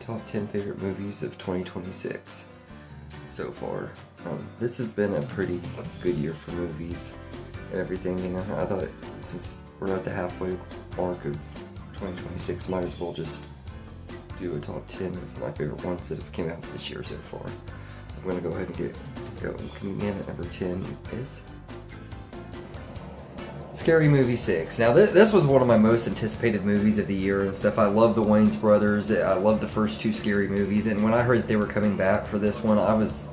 top 10 favorite movies of 2026 so far. This has been a pretty good year for movies and everything, and I thought since we're at the halfway mark of 2026, might as well just do a top 10 of my favorite ones that have came out this year so far. So I'm going to go ahead and get going. Coming in at number 10 is Scary Movie 6. Now this was one of my most anticipated movies of the year and stuff. I love the Wayans brothers. I love the first two Scary movies, and when I heard that they were coming back for this one, I was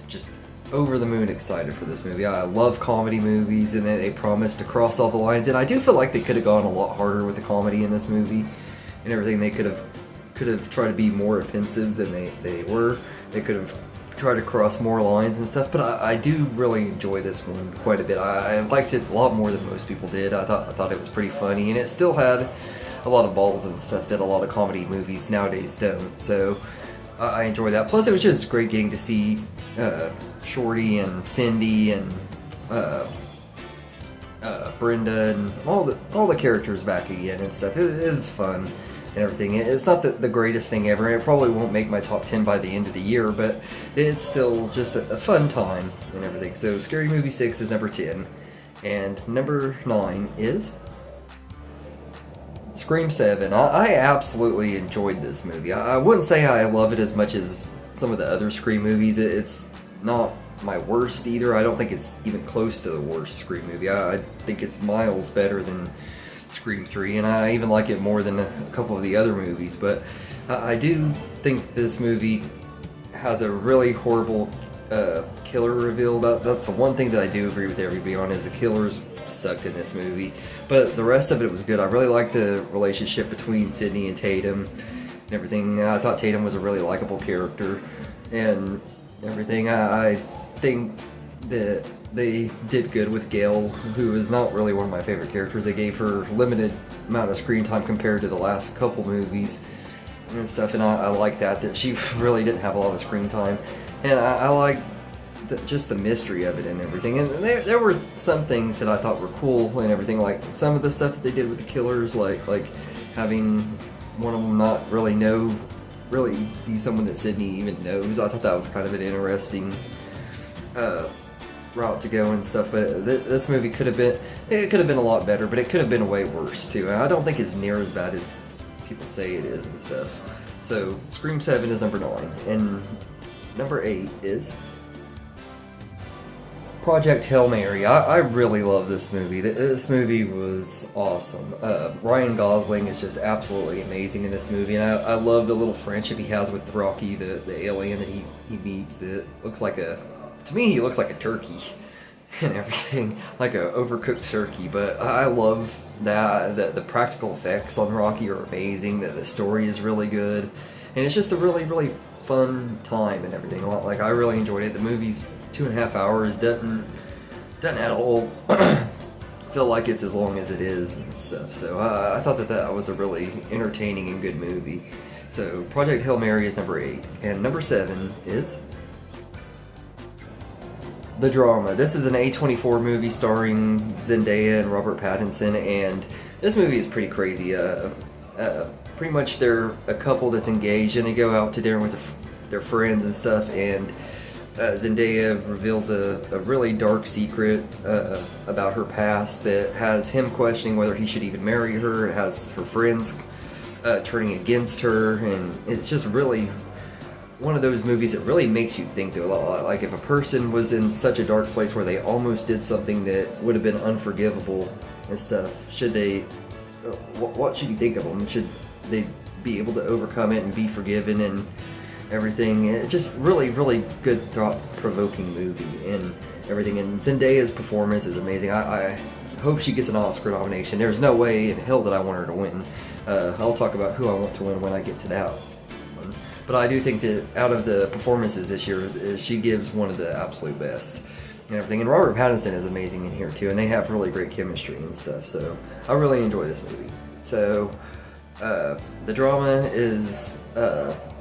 just over the moon excited for this movie. I love comedy movies, and they promised to cross all the lines, and I do feel like they could have gone a lot harder with the comedy in this movie and everything. They could have tried to be more offensive than they were. They could have try to cross more lines and stuff, but I do really enjoy this one quite a bit. I liked it a lot more than most people did. I thought it was pretty funny, and it still had a lot of balls and stuff that a lot of comedy movies nowadays don't. So I enjoy that. Plus, it was just great getting to see Shorty and Cindy and Brenda and all the characters back again and stuff. It was fun and everything. It's not the greatest thing ever. It probably won't make my top 10 by the end of the year, but it's still just a fun time and everything. So Scary Movie 6 is number 10, and number 9 is Scream 7. I absolutely enjoyed this movie. I wouldn't say I love it as much as some of the other Scream movies. It's not my worst either. I don't think it's even close to the worst Scream movie. I think it's miles better than Scream 3, and I even like it more than a couple of the other movies, but I do think this movie has a really horrible killer reveal. That's the one thing that I do agree with everybody on, is the killers sucked in this movie, but the rest of it was good. I really liked the relationship between Sidney and Tatum and everything. I thought Tatum was a really likable character and everything. I think that they did good with Gail, who is not really one of my favorite characters. They gave her limited amount of screen time compared to the last couple movies and stuff, and I like that she really didn't have a lot of screen time, and I like just the mystery of it and everything. And there were some things that I thought were cool and everything, like some of the stuff that they did with the killers, like having one of them not really be someone that Sidney even knows. I thought that was kind of an interesting route to go and stuff, but this movie could have been a lot better, but it could have been way worse too. I don't think it's near as bad as people say it is and stuff. So Scream 7 is number 9, and number 8 is Project Hail Mary. I really love this movie. This movie was awesome. Ryan Gosling is just absolutely amazing in this movie, and I love the little friendship he has with Rocky, the alien that he meets. It looks like to me, he looks like a turkey and everything, like a overcooked turkey. But I love that the practical effects on Rocky are amazing. That the story is really good, and it's just a really, really fun time and everything. Like, I really enjoyed it. The movie's 2.5 hours. Doesn't at all feel like it's as long as it is and stuff. So I thought that was a really entertaining and good movie. So Project Hail Mary is number 8, and number 7 is The Drama. This is an A24 movie starring Zendaya and Robert Pattinson, and this movie is pretty crazy. Pretty much they're a couple that's engaged, and they go out to dinner with their friends and stuff, and Zendaya reveals a really dark secret about her past that has him questioning whether he should even marry her. It has her friends turning against her, and it's just really one of those movies that really makes you think, though, a lot. Like, if a person was in such a dark place where they almost did something that would have been unforgivable and stuff, what should you think of them? Should they be able to overcome it and be forgiven and everything? It's just really, really good, thought-provoking movie and everything. And Zendaya's performance is amazing. I hope she gets an Oscar nomination. There's no way in hell that I want her to win. I'll talk about who I want to win when I get to that one. But I do think that out of the performances this year, she gives one of the absolute best and everything. And Robert Pattinson is amazing in here too, and they have really great chemistry and stuff. So I really enjoy this movie. So The Drama is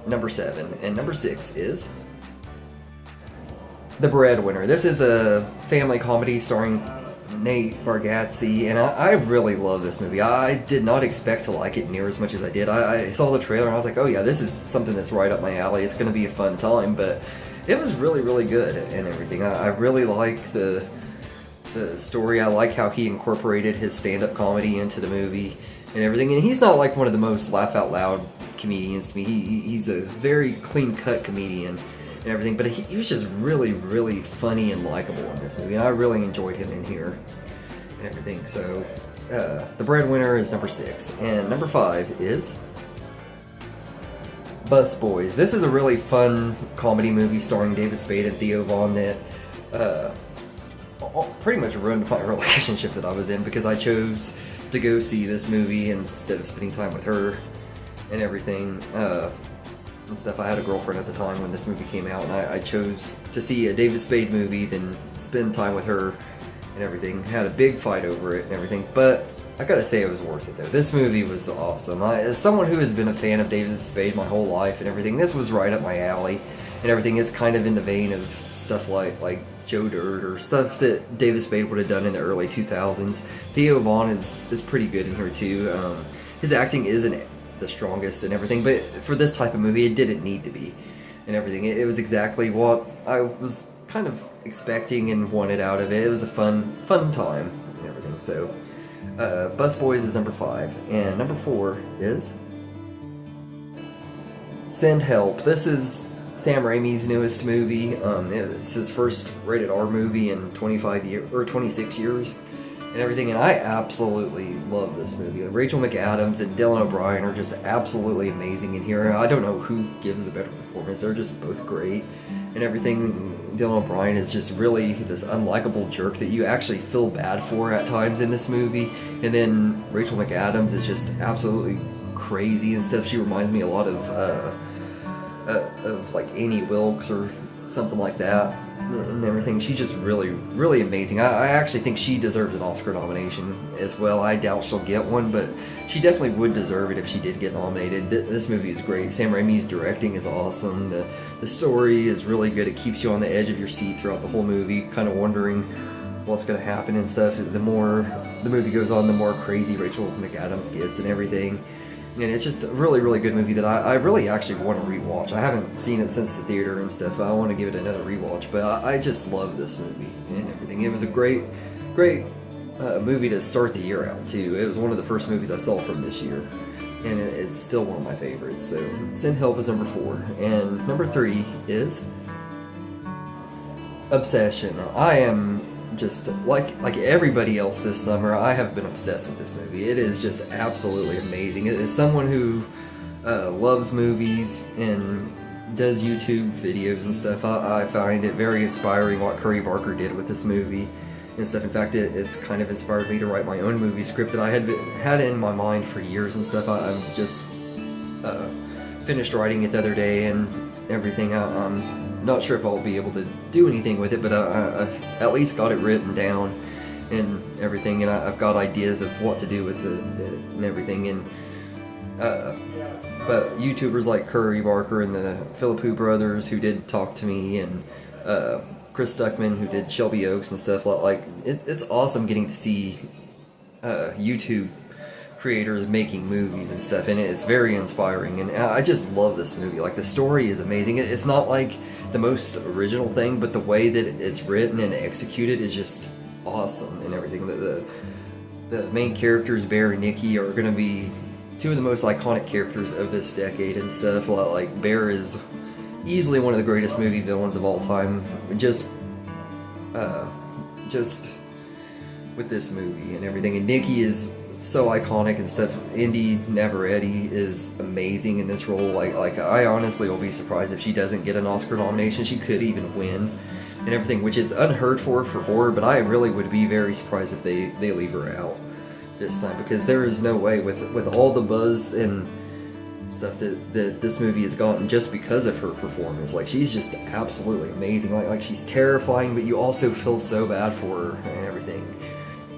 number 7, and number 6 is The Breadwinner. This is a family comedy starring Nate Bargatze, and I really love this movie. I did not expect to like it near as much as I did. I saw the trailer and I was like, oh yeah, this is something that's right up my alley. It's going to be a fun time, but it was really, really good and everything. I really like the story. I like how he incorporated his stand-up comedy into the movie and everything. And he's not like one of the most laugh-out-loud comedians to me. He's a very clean-cut comedian and everything, but he was just really, really funny and likable in this movie, and I really enjoyed him in here and everything. So, The Breadwinner is number 6, and number 5 is Bus Boys. This is a really fun comedy movie starring David Spade and Theo Von that pretty much ruined my relationship that I was in, because I chose to go see this movie instead of spending time with her and everything. And stuff. I had a girlfriend at the time when this movie came out, and I chose to see a David Spade movie than spend time with her and everything. Had a big fight over it and everything, but I gotta say it was worth it though. This movie was awesome. As someone who has been a fan of David Spade my whole life and everything, this was right up my alley and everything. It's kind of in the vein of stuff like Joe Dirt or stuff that David Spade would have done in the early 2000s. Theo Von is pretty good in here too. His acting isn't the strongest and everything, but for this type of movie it didn't need to be and everything. It was exactly what I was kind of expecting and wanted out of it. It was a fun time and everything. So Bus Boys is number 5, and number 4 is Send Help. This is Sam Raimi's newest movie. It's his first rated R movie in 25 years or 26 years and everything, and I absolutely love this movie. Rachel McAdams and Dylan O'Brien are just absolutely amazing in here. I don't know who gives the better performance. They're just both great and everything. Dylan O'Brien is just really this unlikable jerk that you actually feel bad for at times in this movie, and then Rachel McAdams is just absolutely crazy and stuff. She reminds me a lot of like Annie Wilkes or something like that and everything. She's just really, really amazing. I actually think she deserves an Oscar nomination as well. I doubt she'll get one, but she definitely would deserve it if she did get nominated. This movie is great. Sam Raimi's directing is awesome. The story is really good. It keeps you on the edge of your seat throughout the whole movie, kind of wondering what's going to happen and stuff. The more the movie goes on, the more crazy Rachel McAdams gets and everything. And it's just a really, really good movie that I really actually want to rewatch. I haven't seen it since the theater and stuff. I want to give it another rewatch, but I just love this movie and everything. It was a great movie to start the year out too. It was one of the first movies I saw from this year, and it's still one of my favorites. So Send Help is number 4, and number 3 is Obsession. I am just like everybody else this summer, I have been obsessed with this movie. It is just absolutely amazing. As someone who loves movies and does YouTube videos and stuff, I find it very inspiring what Curry Barker did with this movie and stuff. In fact, it's kind of inspired me to write my own movie script that I had in my mind for years and stuff. I'm just finished writing it the other day and everything. I'm not sure if I'll be able to do anything with it, but I've at least got it written down and everything, and I've got ideas of what to do with it and everything. And but YouTubers like Curry Barker and the Philippou brothers who did Talk to Me, and Chris Stuckman who did Shelby Oaks and stuff, like it's awesome getting to see YouTube creators making movies and stuff, and it's very inspiring, and I just love this movie. Like, the story is amazing. It's not like the most original thing, but the way that it's written and executed is just awesome and everything. The main characters, Bear and Nikki, are going to be two of the most iconic characters of this decade and stuff. Like, Bear is easily one of the greatest movie villains of all time, just with this movie and everything. And Nikki is so iconic and stuff. Indy Navarrete is amazing in this role. Like I honestly will be surprised if she doesn't get an Oscar nomination. She could even win and everything, which is unheard for horror, but I really would be very surprised if they leave her out this time, because there is no way, with all the buzz and stuff that this movie has gotten just because of her performance. Like, she's just absolutely amazing. Like she's terrifying, but you also feel so bad for her and everything.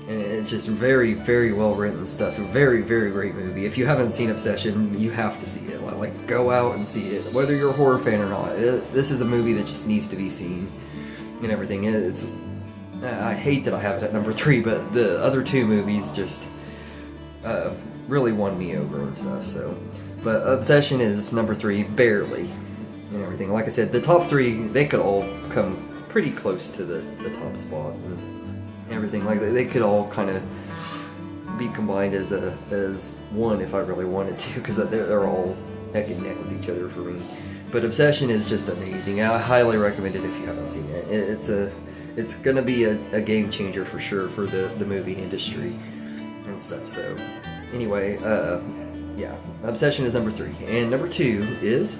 And it's just very, very well written stuff. A very, very great movie. If you haven't seen Obsession, you have to see it. Like, go out and see it, whether you're a horror fan or not. This is a movie that just needs to be seen and everything. It's I hate that I have it at number 3, but the other two movies just really won me over and stuff. So, but Obsession is number 3, barely, and everything. Like I said, the top 3, they could all come pretty close to the top spot and everything. Like they could all kind of be combined as one if I really wanted to, because they're all neck and neck with each other for me. But Obsession is just amazing. I highly recommend it if you haven't seen it. It's gonna be a game changer for sure for the movie industry and stuff. So anyway, yeah, Obsession is number 3, and number 2 is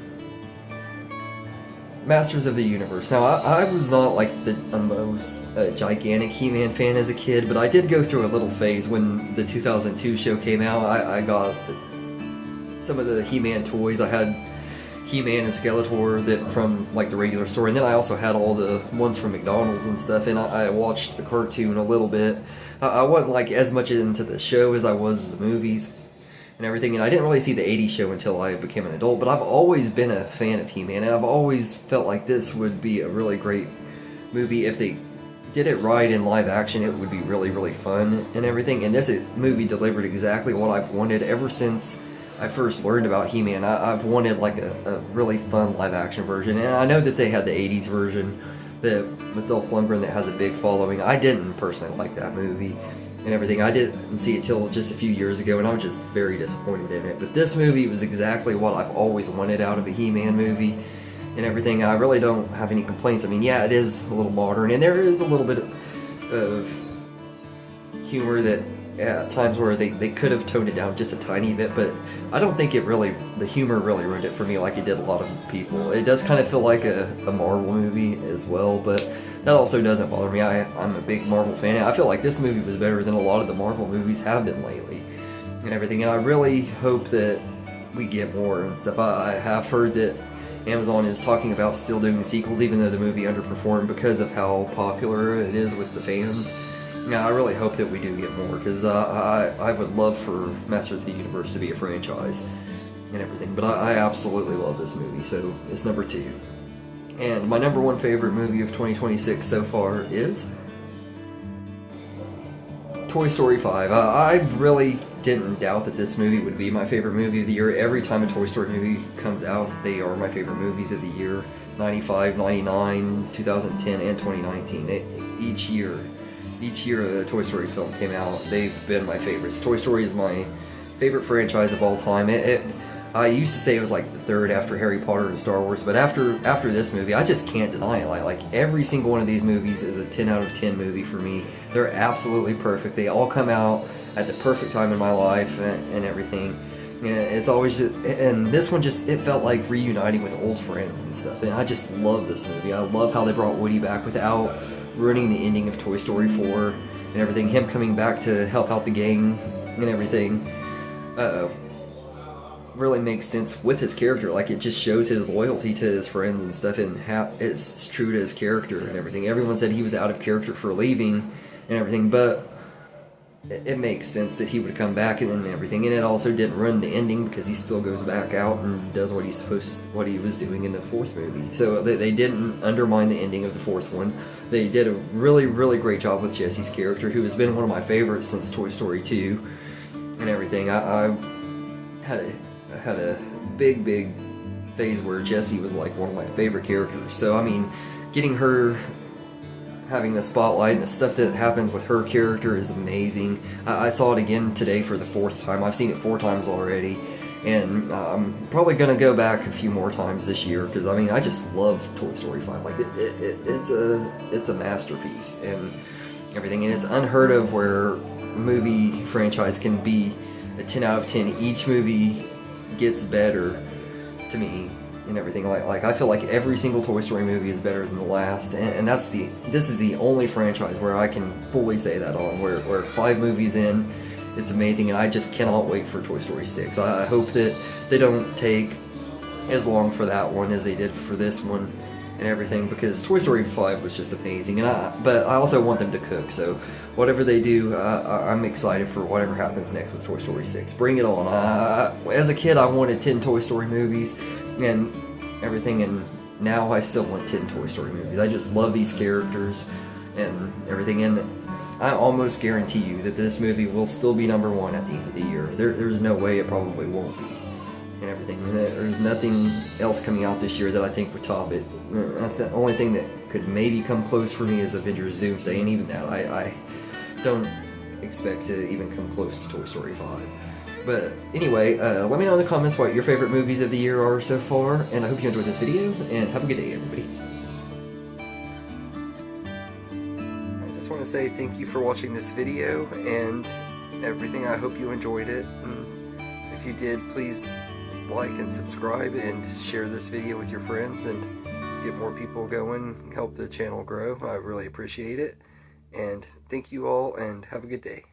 Masters of the Universe. Now, I was not like the most gigantic He-Man fan as a kid, but I did go through a little phase when the 2002 show came out. I got some of the He-Man toys. I had He-Man and Skeletor that from like the regular store, and then I also had all the ones from McDonald's and stuff, and I watched the cartoon a little bit. I wasn't like as much into the show as I was the movies and everything, and I didn't really see the 80s show until I became an adult, but I've always been a fan of He-Man, and I've always felt like this would be a really great movie. If they did it right in live action, it would be really, really fun and everything, and this movie delivered exactly what I've wanted ever since I first learned about He-Man. I've wanted like a really fun live action version, and I know that they had the 80s version with Dolph Lundgren that has a big following. I didn't personally like that movie and everything. I didn't see it till just a few years ago, and I was just very disappointed in it. But this movie was exactly what I've always wanted out of a He-Man movie and everything. I really don't have any complaints. I mean, yeah, it is a little modern, and there is a little bit of humor that at times where they could have toned it down just a tiny bit, but I don't think the humor really ruined it for me like it did a lot of people. It does kind of feel like a Marvel movie as well, but that also doesn't bother me. I'm a big Marvel fan. I feel like this movie was better than a lot of the Marvel movies have been lately and everything, and I really hope that we get more and stuff. I have heard that Amazon is talking about still doing sequels even though the movie underperformed because of how popular it is with the fans. Yeah, I really hope that we do get more, because I would love for Masters of the Universe to be a franchise and everything, but I absolutely love this movie, so it's number 2. And my number 1 favorite movie of 2026 so far is Toy Story 5. I really didn't doubt that this movie would be my favorite movie of the year. Every time a Toy Story movie comes out, they are my favorite movies of the year. 95, 99, 2010, and 2019. Each year a Toy Story film came out, they've been my favorites. Toy Story is my favorite franchise of all time. I used to say it was like the third after Harry Potter and Star Wars, but after this movie, I just can't deny it. Like every single one of these movies is a 10 out of 10 movie for me. They're absolutely perfect. They all come out at the perfect time in my life and everything. And it's always and this one it felt like reuniting with old friends and stuff. And I just love this movie. I love how they brought Woody back without ruining the ending of Toy Story 4 and everything. Him coming back to help out the gang and everything really makes sense with his character. Like it just shows his loyalty to his friends and stuff, and how it's true to his character and everything. Everyone said he was out of character for leaving and everything, but it makes sense that he would come back and everything. And it also didn't ruin the ending because he still goes back out and does what he was doing in the 4th movie. So they didn't undermine the ending of the 4th one. They did a really, really great job with Jesse's character, who has been one of my favorites since Toy Story 2 and everything. I had a big phase where Jessie was like one of my favorite characters. So I mean, getting her, having the spotlight and the stuff that happens with her character is amazing. I saw it again today for the 4th time. I've seen it 4 times already, and I'm probably gonna go back a few more times this year, because I mean, I just love Toy Story 5. Like it's a masterpiece and everything, and it's unheard of where a movie franchise can be a 10 out of 10. Each movie gets better to me and everything. Like I feel like every single Toy Story movie is better than the last, and this is the only franchise where I can fully say that on, where 5 movies in, it's amazing, and I just cannot wait for Toy Story 6. I hope that they don't take as long for that one as they did for this one and everything, because Toy Story 5 was just amazing, but I also want them to cook, so whatever they do, I'm excited for whatever happens next with Toy Story 6. Bring it on. As a kid, I wanted 10 Toy Story movies and everything, and now I still want 10 Toy Story movies. I just love these characters and everything in it, I almost guarantee you that this movie will still be number one at the end of the year. There's no way it probably won't be, and everything. There's nothing else coming out this year that I think would top it. The only thing that could maybe come close for me is Avengers Doomsday, and even that, I don't expect to even come close to Toy Story 5. But anyway, let me know in the comments what your favorite movies of the year are so far, and I hope you enjoyed this video, and have a good day, everybody. I just want to say thank you for watching this video and everything. I hope you enjoyed it, and if you did, please like and subscribe and share this video with your friends and get more people going, help the channel grow. I really appreciate it, and thank you all, and have a good day.